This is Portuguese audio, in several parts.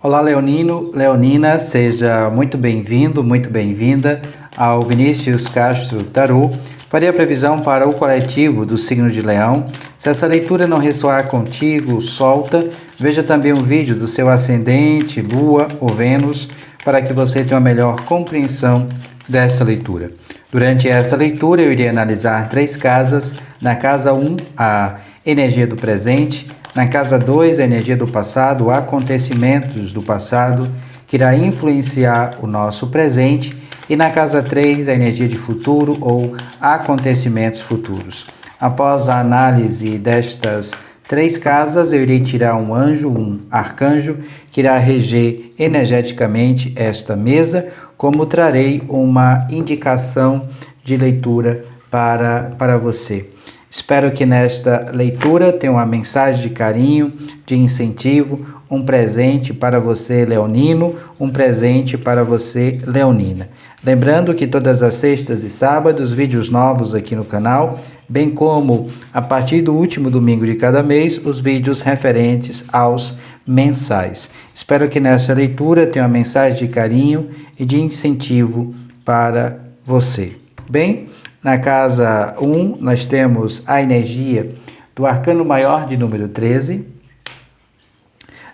Olá, Leonino, Leonina, seja muito bem-vindo, muito bem-vinda ao Vinícius Castro Tarô. Farei a previsão para o coletivo do signo de Leão. Se essa leitura não ressoar contigo, solta. Veja também um vídeo do seu ascendente, Lua ou Vênus, para que você tenha uma melhor compreensão dessa leitura. Durante essa leitura, eu irei analisar 3 casas. Na casa 1, a energia do presente. Na casa 2, a energia do passado, acontecimentos do passado, que irá influenciar o nosso presente. E na casa 3, a energia de futuro ou acontecimentos futuros. Após a análise destas 3 casas, eu irei tirar um anjo, um arcanjo, que irá reger energeticamente esta mesa, como trarei uma indicação de leitura para você. Espero que nesta leitura tenha uma mensagem de carinho, de incentivo, um presente para você, leonino, um presente para você, leonina. Lembrando que todas as sextas e sábados, vídeos novos aqui no canal, bem como a partir do último domingo de cada mês, os vídeos referentes aos mensais. Espero que nessa leitura tenha uma mensagem de carinho e de incentivo para você. Bem, na casa 1, nós temos a energia do arcano maior de número 13.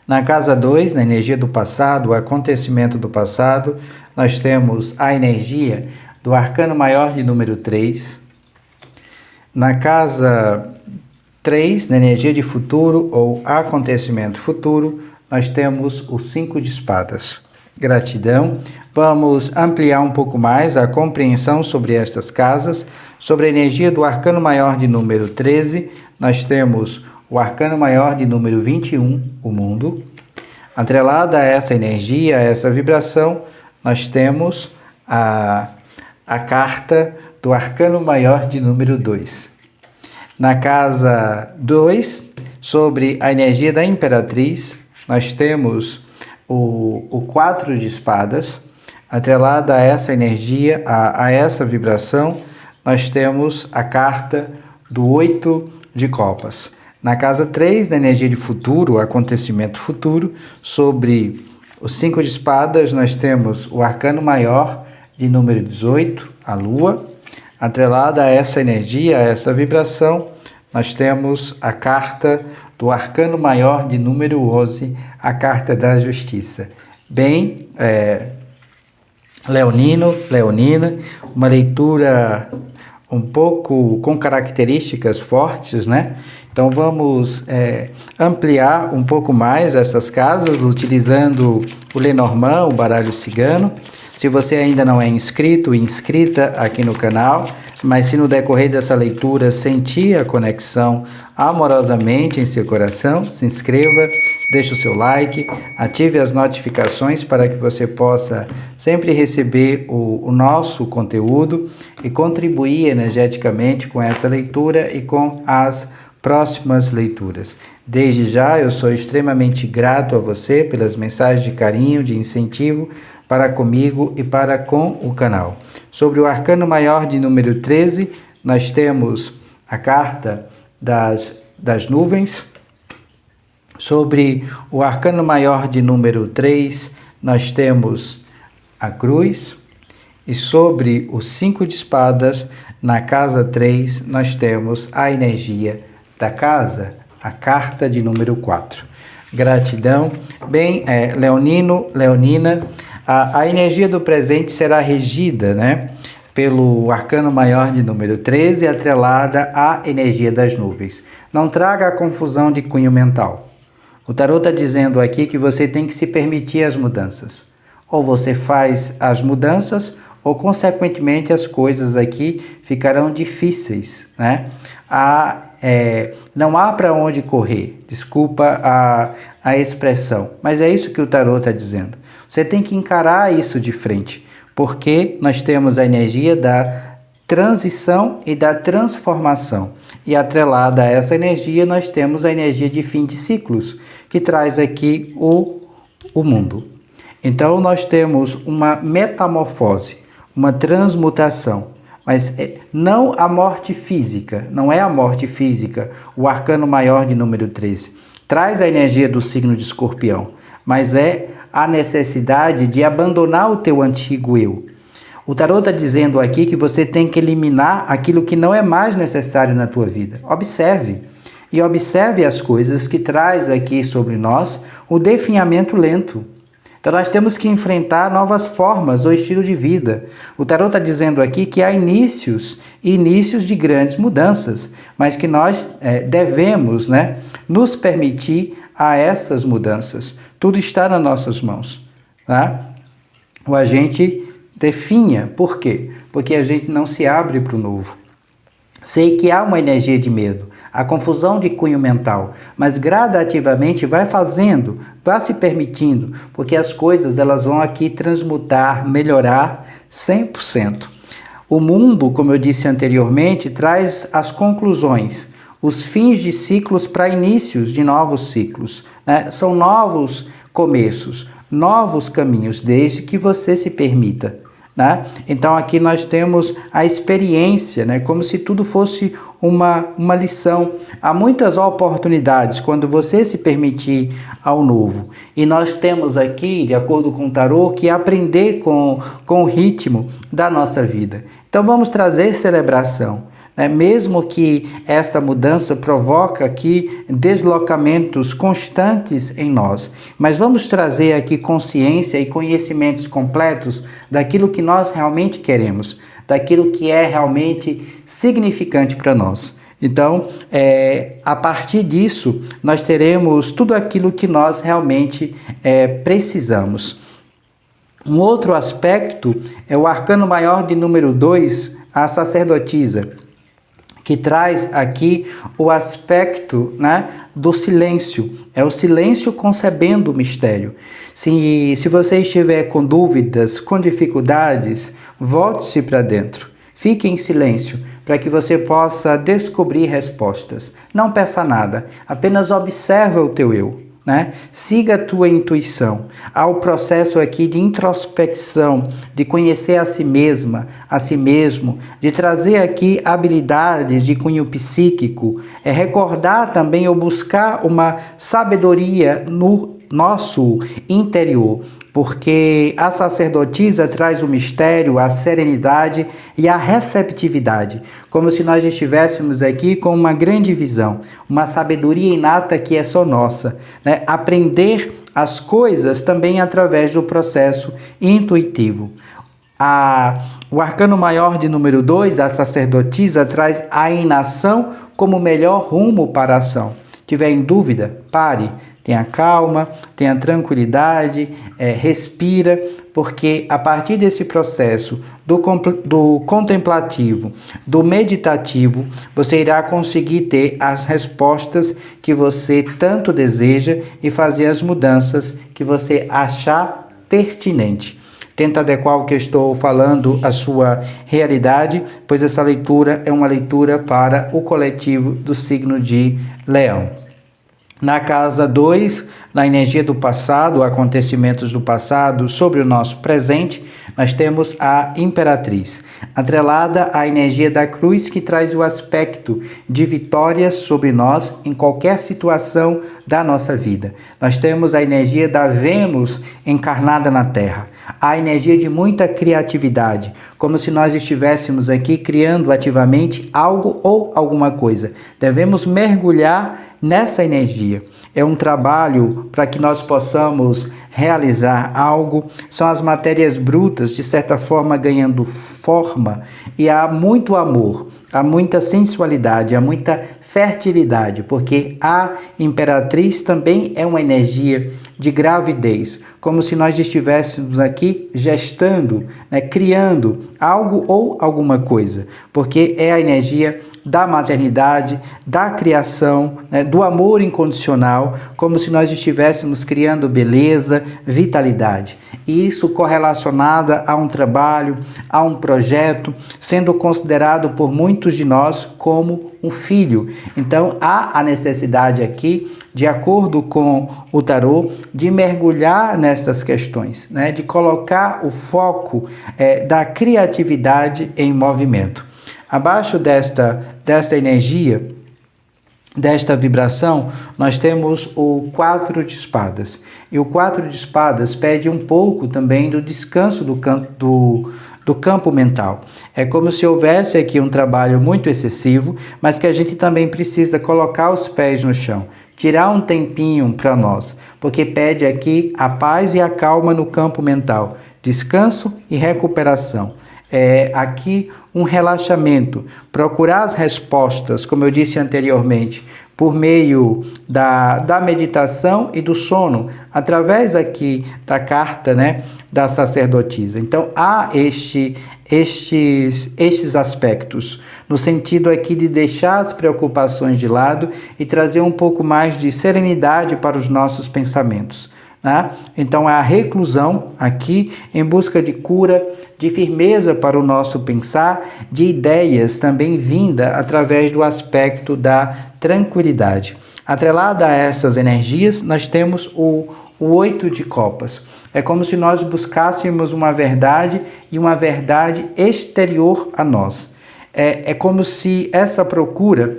Na casa 2, na energia do passado, o acontecimento do passado, nós temos a energia do arcano maior de número 3. Na casa 3, na energia de futuro ou acontecimento futuro, nós temos o 5 de espadas. Gratidão. Vamos ampliar um pouco mais a compreensão sobre estas casas. Sobre a energia do arcano maior de número 13, nós temos o arcano maior de número 21, o mundo. Atrelada a essa energia, a essa vibração, nós temos a carta do arcano maior de número 2. Na casa 2, sobre a energia da imperatriz, nós temos o 4 de espadas. Atrelada a essa energia, a essa vibração, nós temos a carta do 8 de copas. Na casa 3, da energia de futuro, acontecimento futuro, sobre os 5 de espadas, nós temos o arcano maior de número 18, a lua. Atrelada a essa energia, a essa vibração, nós temos a carta do arcano maior de número 11, a carta da justiça. Bem, leonino, leonina, uma leitura um pouco com características fortes, né? Então vamos ampliar um pouco mais essas casas utilizando o Lenormand, o baralho cigano. Se você ainda não é inscrito, inscrita aqui no canal, mas se no decorrer dessa leitura sentir a conexão amorosamente em seu coração, se inscreva, deixe o seu like, ative as notificações para que você possa sempre receber o nosso conteúdo e contribuir energeticamente com essa leitura e com as próximas leituras. Desde já, eu sou extremamente grato a você pelas mensagens de carinho, de incentivo para comigo e para com o canal. Sobre o arcano maior de número 13, nós temos a carta das nuvens. Sobre o arcano maior de número 3, nós temos a cruz. E sobre os 5 de espadas, na casa 3, nós temos a energia da casa, a carta de número 4. Gratidão. Bem, leonino, leonina, a energia do presente será regida, né, pelo arcano maior de número 13, atrelada à energia das nuvens. Não traga a confusão de cunho mental. O tarô está dizendo aqui que você tem que se permitir as mudanças. Ou você faz as mudanças, ou consequentemente as coisas aqui ficarão difíceis, né? Não há para onde correr, desculpa a expressão, mas é isso que o tarô está dizendo. Você tem que encarar isso de frente, porque nós temos a energia da transição e da transformação. E atrelada a essa energia, nós temos a energia de fim de ciclos, que traz aqui o mundo. Então, nós temos uma metamorfose, uma transmutação, mas não a morte física, não é a morte física, o arcano maior de número 13. Traz a energia do signo de Escorpião, mas é a necessidade de abandonar o teu antigo eu. O tarô está dizendo aqui que você tem que eliminar aquilo que não é mais necessário na tua vida. Observe. E observe as coisas que traz aqui sobre nós o definhamento lento. Então nós temos que enfrentar novas formas ou estilo de vida. O tarô está dizendo aqui que há inícios de grandes mudanças, mas que nós devemos, nos permitir a essas mudanças. Tudo está nas nossas mãos. Tá? O agente definha. Por quê? Porque a gente não se abre para o novo. Sei que há uma energia de medo, a confusão de cunho mental, mas gradativamente vai fazendo, vai se permitindo, porque as coisas elas vão aqui transmutar, melhorar 100%. O mundo, como eu disse anteriormente, traz as conclusões, os fins de ciclos para inícios de novos ciclos. São novos começos, novos caminhos, desde que você se permita. Então aqui nós temos a experiência, como se tudo fosse uma lição. Há muitas oportunidades quando você se permitir ao novo. E nós temos aqui, de acordo com o tarô, que aprender com o ritmo da nossa vida. Então vamos trazer celebração. Mesmo que esta mudança provoca aqui deslocamentos constantes em nós, mas vamos trazer aqui consciência e conhecimentos completos daquilo que nós realmente queremos, daquilo que é realmente significante para nós. Então, a partir disso, nós teremos tudo aquilo que nós realmente precisamos. Um outro aspecto é o arcano maior de número 2, a sacerdotisa, que traz aqui o aspecto do silêncio. É o silêncio concebendo o mistério. Se você estiver com dúvidas, com dificuldades, volte-se para dentro. Fique em silêncio para que você possa descobrir respostas. Não peça nada, apenas observa o teu eu. Siga a tua intuição. Há o processo aqui de introspecção, de conhecer a si mesma, a si mesmo, de trazer aqui habilidades de cunho psíquico, recordar também ou buscar uma sabedoria no nosso interior, porque a sacerdotisa traz o mistério, a serenidade e a receptividade, como se nós estivéssemos aqui com uma grande visão, uma sabedoria inata que é só nossa, Aprender as coisas também através do processo intuitivo. O arcano maior de número 2, a sacerdotisa, traz a inação como melhor rumo para a ação. Tiver em dúvida, pare. Tenha calma, tenha tranquilidade, respira, porque a partir desse processo do contemplativo, do meditativo, você irá conseguir ter as respostas que você tanto deseja e fazer as mudanças que você achar pertinente. Tenta adequar o que eu estou falando à sua realidade, pois essa leitura é uma leitura para o coletivo do signo de Leão. Na casa 2, na energia do passado, acontecimentos do passado sobre o nosso presente, nós temos a Imperatriz, atrelada à energia da cruz que traz o aspecto de vitórias sobre nós em qualquer situação da nossa vida. Nós temos a energia da Vênus encarnada na Terra, a energia de muita criatividade, como se nós estivéssemos aqui criando ativamente algo ou alguma coisa. Devemos mergulhar nessa energia. É um trabalho para que nós possamos realizar algo. São as matérias brutas, de certa forma, ganhando forma. E há muito amor, há muita sensualidade, há muita fertilidade, porque a Imperatriz também é uma energia de gravidez, como se nós estivéssemos aqui gestando, criando algo ou alguma coisa, porque é a energia da maternidade, da criação, do amor incondicional, como se nós estivéssemos criando beleza, vitalidade. E isso correlacionada a um trabalho, a um projeto, sendo considerado por muitos de nós como um filho. Então, há a necessidade aqui, de acordo com o tarô, de mergulhar nessas questões, de colocar o foco da criatividade em movimento. Abaixo desta energia, desta vibração, nós temos o 4 de espadas. E o 4 de espadas pede um pouco também do descanso do campo mental. É como se houvesse aqui um trabalho muito excessivo, mas que a gente também precisa colocar os pés no chão, tirar um tempinho para nós, porque pede aqui a paz e a calma no campo mental, descanso e recuperação. Aqui um relaxamento, procurar as respostas, como eu disse anteriormente, por meio da meditação e do sono, através aqui da carta, né, da sacerdotisa. Então, há estes aspectos, no sentido aqui de deixar as preocupações de lado e trazer um pouco mais de serenidade para os nossos pensamentos. Então, é a reclusão aqui em busca de cura, de firmeza para o nosso pensar, de ideias também vinda através do aspecto da tranquilidade. Atrelada a essas energias, nós temos o 8 de copas. É como se nós buscássemos uma verdade e uma verdade exterior a nós. É como se essa procura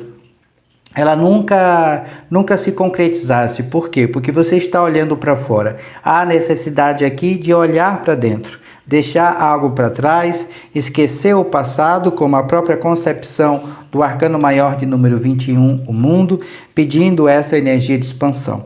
ela nunca se concretizasse. Por quê? Porque você está olhando para fora. Há necessidade aqui de olhar para dentro, deixar algo para trás, esquecer o passado, como a própria concepção do arcano maior de número 21, o mundo, pedindo essa energia de expansão.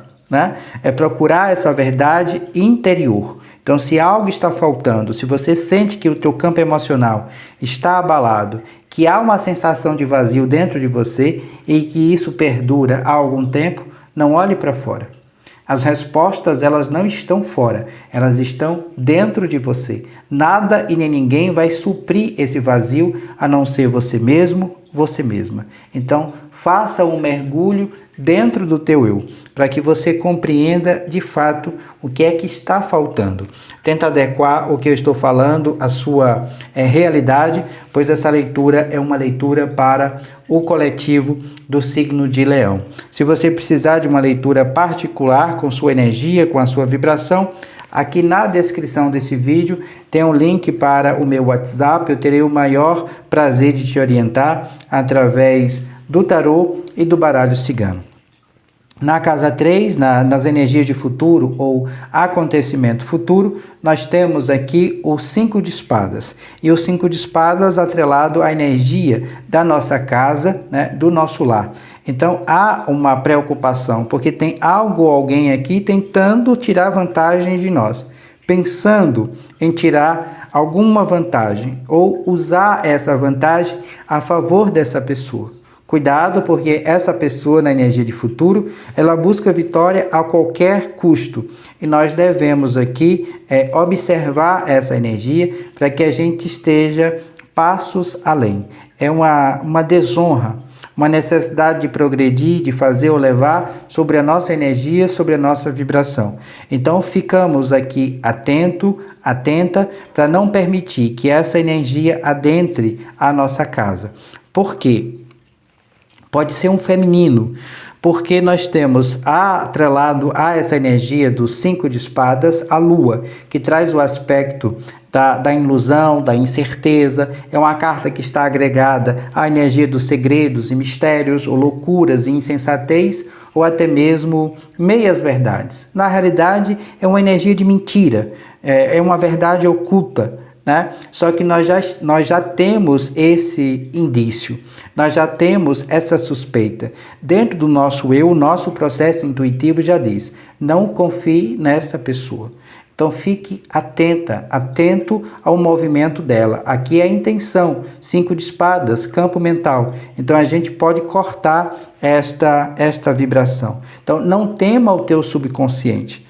É procurar essa verdade interior. Então, se algo está faltando, se você sente que o teu campo emocional está abalado, que há uma sensação de vazio dentro de você e que isso perdura há algum tempo, não olhe para fora. As respostas, elas não estão fora, elas estão dentro de você. Nada e nem ninguém vai suprir esse vazio a não ser você mesmo, você mesma. Então, faça um mergulho dentro do teu eu, para que você compreenda de fato o que é que está faltando. Tenta adequar o que eu estou falando à sua realidade, pois essa leitura é uma leitura para o coletivo do signo de Leão. Se você precisar de uma leitura particular com sua energia, com a sua vibração, aqui na descrição desse vídeo tem um link para o meu WhatsApp. Eu terei o maior prazer de te orientar através do tarô e do baralho cigano. Na casa 3, nas energias de futuro ou acontecimento futuro, nós temos aqui o 5 de espadas. E o 5 de espadas atrelado à energia da nossa casa, do nosso lar. Então, há uma preocupação, porque tem algo ou alguém aqui tentando tirar vantagem de nós, pensando em tirar alguma vantagem ou usar essa vantagem a favor dessa pessoa. Cuidado, porque essa pessoa na energia de futuro, ela busca vitória a qualquer custo. E nós devemos aqui observar essa energia para que a gente esteja passos além. É uma desonra, uma necessidade de progredir, de fazer ou levar sobre a nossa energia, sobre a nossa vibração. Então, ficamos aqui atenta, para não permitir que essa energia adentre a nossa casa. Por quê? Pode ser um feminino, porque nós temos atrelado a essa energia dos 5 de espadas a lua, que traz o aspecto da ilusão, da incerteza. É uma carta que está agregada à energia dos segredos e mistérios, ou loucuras e insensatez, ou até mesmo meias verdades. Na realidade, é uma energia de mentira, é uma verdade oculta. Só que nós já temos esse indício, nós já temos essa suspeita. Dentro do nosso eu, o nosso processo intuitivo já diz: não confie nessa pessoa. Então fique atento ao movimento dela. Aqui é a intenção, 5 de espadas, campo mental. Então a gente pode cortar esta vibração. Então não tema o teu subconsciente.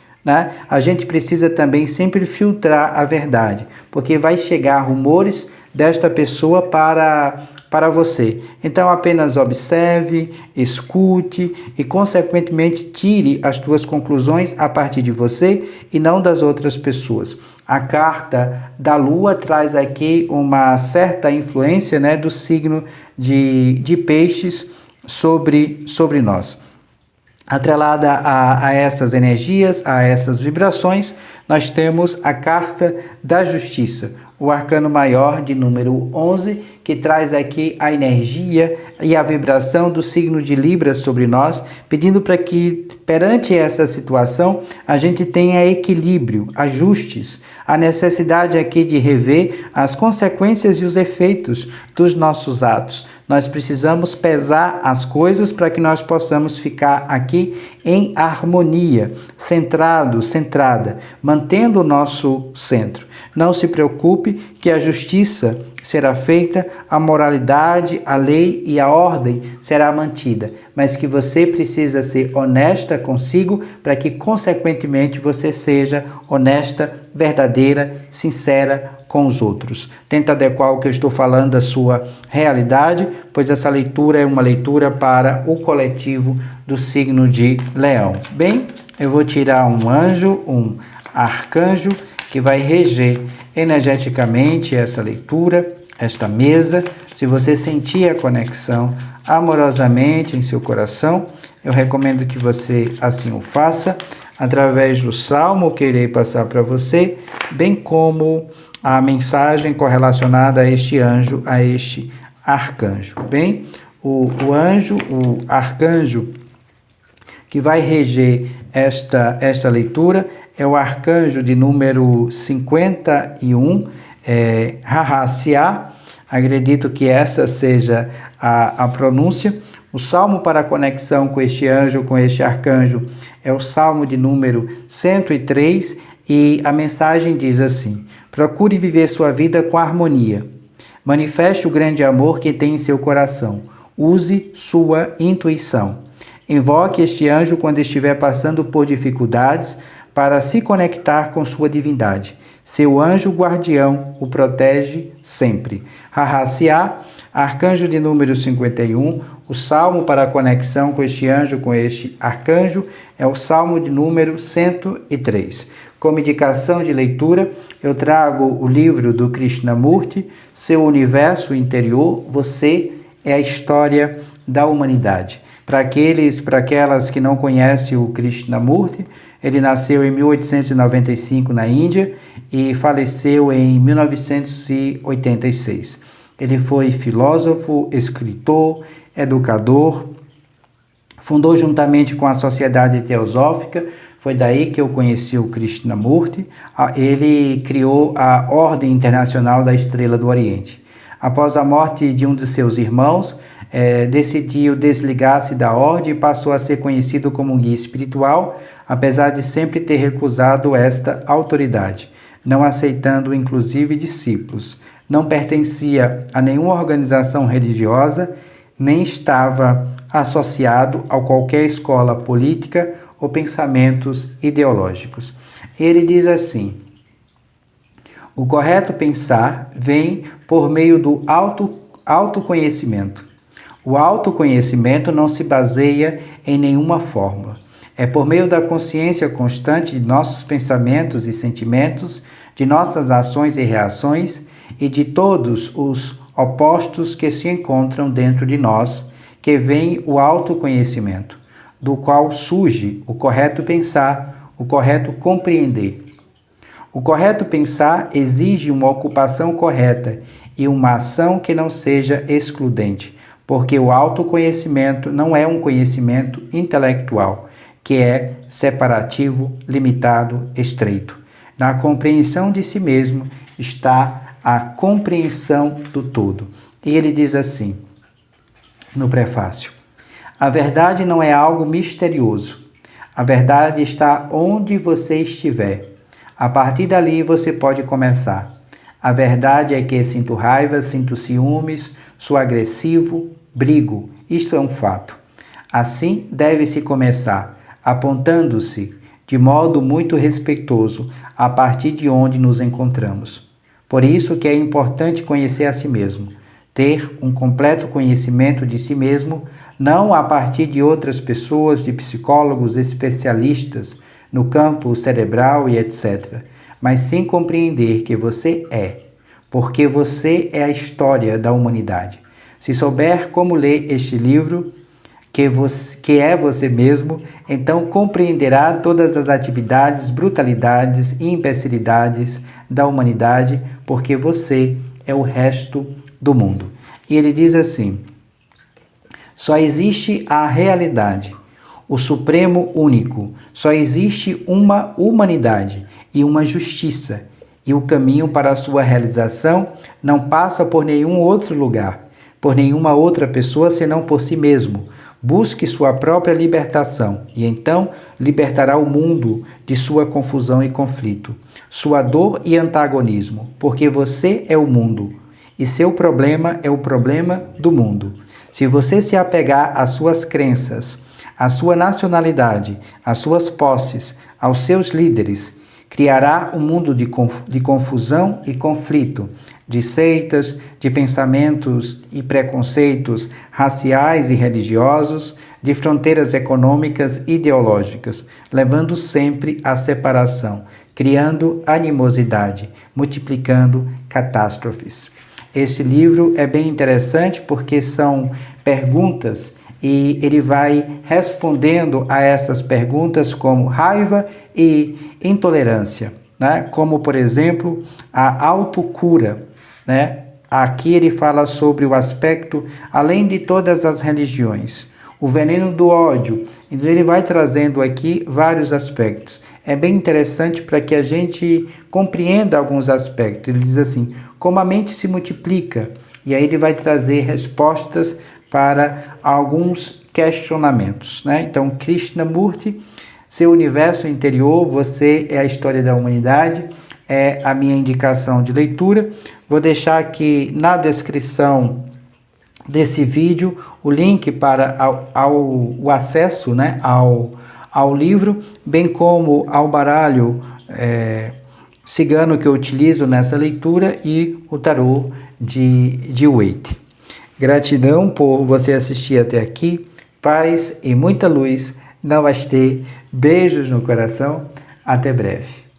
A gente precisa também sempre filtrar a verdade, porque vai chegar rumores desta pessoa para você. Então apenas observe, escute e consequentemente tire as tuas conclusões a partir de você e não das outras pessoas. A carta da lua traz aqui uma certa influência do signo de peixes sobre nós. Atrelada a essas energias, a essas vibrações, nós temos a carta da justiça, o arcano maior de número 11, que traz aqui a energia e a vibração do signo de Libra sobre nós, pedindo para que, perante essa situação, a gente tenha equilíbrio, ajustes, a necessidade aqui de rever as consequências e os efeitos dos nossos atos. Nós precisamos pesar as coisas para que nós possamos ficar aqui em harmonia, centrado, centrada, mantendo o nosso centro. Não se preocupe que a justiça será feita, a moralidade, a lei e a ordem será mantida, mas que você precisa ser honesta consigo para que, consequentemente, você seja honesta, verdadeira, sincera com os outros. Tenta adequar o que eu estou falando à sua realidade, pois essa leitura é uma leitura para o coletivo do signo de Leão. Bem, eu vou tirar um anjo, um arcanjo, que vai reger energeticamente essa leitura, esta mesa. Se você sentir a conexão amorosamente em seu coração, eu recomendo que você assim o faça, através do salmo que irei passar para você, bem como a mensagem correlacionada a este anjo, a este arcanjo. Bem, o anjo, o arcanjo que vai reger esta leitura é o arcanjo de número 51, Rahasia. Acredito que essa seja a pronúncia. O salmo para a conexão com este anjo, com este arcanjo, é o salmo de número 103, e a mensagem diz assim: procure viver sua vida com harmonia. Manifeste o grande amor que tem em seu coração. Use sua intuição. Invoque este anjo quando estiver passando por dificuldades para se conectar com sua divindade. Seu anjo guardião o protege sempre. Rahasia, arcanjo de número 51, o salmo para a conexão com este anjo, com este arcanjo, é o salmo de número 103. Como indicação de leitura, eu trago o livro do Krishnamurti, Seu Universo Interior, Você é a História da Humanidade. Para aquelas que não conhecem o Krishnamurti, ele nasceu em 1895 na Índia e faleceu em 1986. Ele foi filósofo, escritor, educador, fundou juntamente com a Sociedade Teosófica, foi daí que eu conheci o Krishnamurti. Ele criou a Ordem Internacional da Estrela do Oriente. Após a morte de um de seus irmãos, decidiu desligar-se da ordem e passou a ser conhecido como um guia espiritual, apesar de sempre ter recusado esta autoridade, não aceitando inclusive discípulos. Não pertencia a nenhuma organização religiosa, nem estava associado a qualquer escola política ou pensamentos ideológicos. Ele diz assim: o correto pensar vem por meio do autoconhecimento. O autoconhecimento não se baseia em nenhuma fórmula. É por meio da consciência constante de nossos pensamentos e sentimentos, de nossas ações e reações e de todos os opostos que se encontram dentro de nós, que vem o autoconhecimento, do qual surge o correto pensar, o correto compreender. O correto pensar exige uma ocupação correta e uma ação que não seja excludente, porque o autoconhecimento não é um conhecimento intelectual, que é separativo, limitado, estreito. Na compreensão de si mesmo está a compreensão do todo. E ele diz assim, no prefácio: a verdade não é algo misterioso. A verdade está onde você estiver. A partir dali você pode começar. A verdade é que sinto raiva, sinto ciúmes, sou agressivo, brigo. Isto é um fato. Assim deve-se começar, apontando-se de modo muito respeitoso a partir de onde nos encontramos. Por isso que é importante conhecer a si mesmo, ter um completo conhecimento de si mesmo, não a partir de outras pessoas, de psicólogos especialistas no campo cerebral e etc., mas sim compreender que você é, porque você é a história da humanidade. Se souber como ler este livro, que é você mesmo, então compreenderá todas as atividades, brutalidades e imbecilidades da humanidade, porque você é o resto do mundo. E ele diz assim: só existe a realidade, o Supremo único, só existe uma humanidade e uma justiça, e o caminho para a sua realização não passa por nenhum outro lugar, por nenhuma outra pessoa senão por si mesmo. Busque sua própria libertação e então libertará o mundo de sua confusão e conflito, sua dor e antagonismo, porque você é o mundo e seu problema é o problema do mundo. Se você se apegar às suas crenças, à sua nacionalidade, às suas posses, aos seus líderes, criará um mundo de confusão e conflito, de seitas, de pensamentos e preconceitos raciais e religiosos, de fronteiras econômicas e ideológicas, levando sempre à separação, criando animosidade, multiplicando catástrofes. Esse livro é bem interessante porque são perguntas e ele vai respondendo a essas perguntas como raiva e intolerância, né? Como, por exemplo, a autocura, né? Aqui ele fala sobre o aspecto além de todas as religiões, o veneno do ódio. Então ele vai trazendo aqui vários aspectos. É bem interessante para que a gente compreenda alguns aspectos. Ele diz assim: como a mente se multiplica, e aí ele vai trazer respostas para alguns questionamentos, né? Então, Krishnamurti, seu universo interior, você é a história da humanidade, é a minha indicação de leitura. Vou deixar aqui na descrição desse vídeo o link para o acesso, né, ao livro, bem como ao baralho cigano que eu utilizo nessa leitura e o tarô de Waite. Gratidão por você assistir até aqui. Paz e muita luz. Namastê. Beijos no coração. Até breve.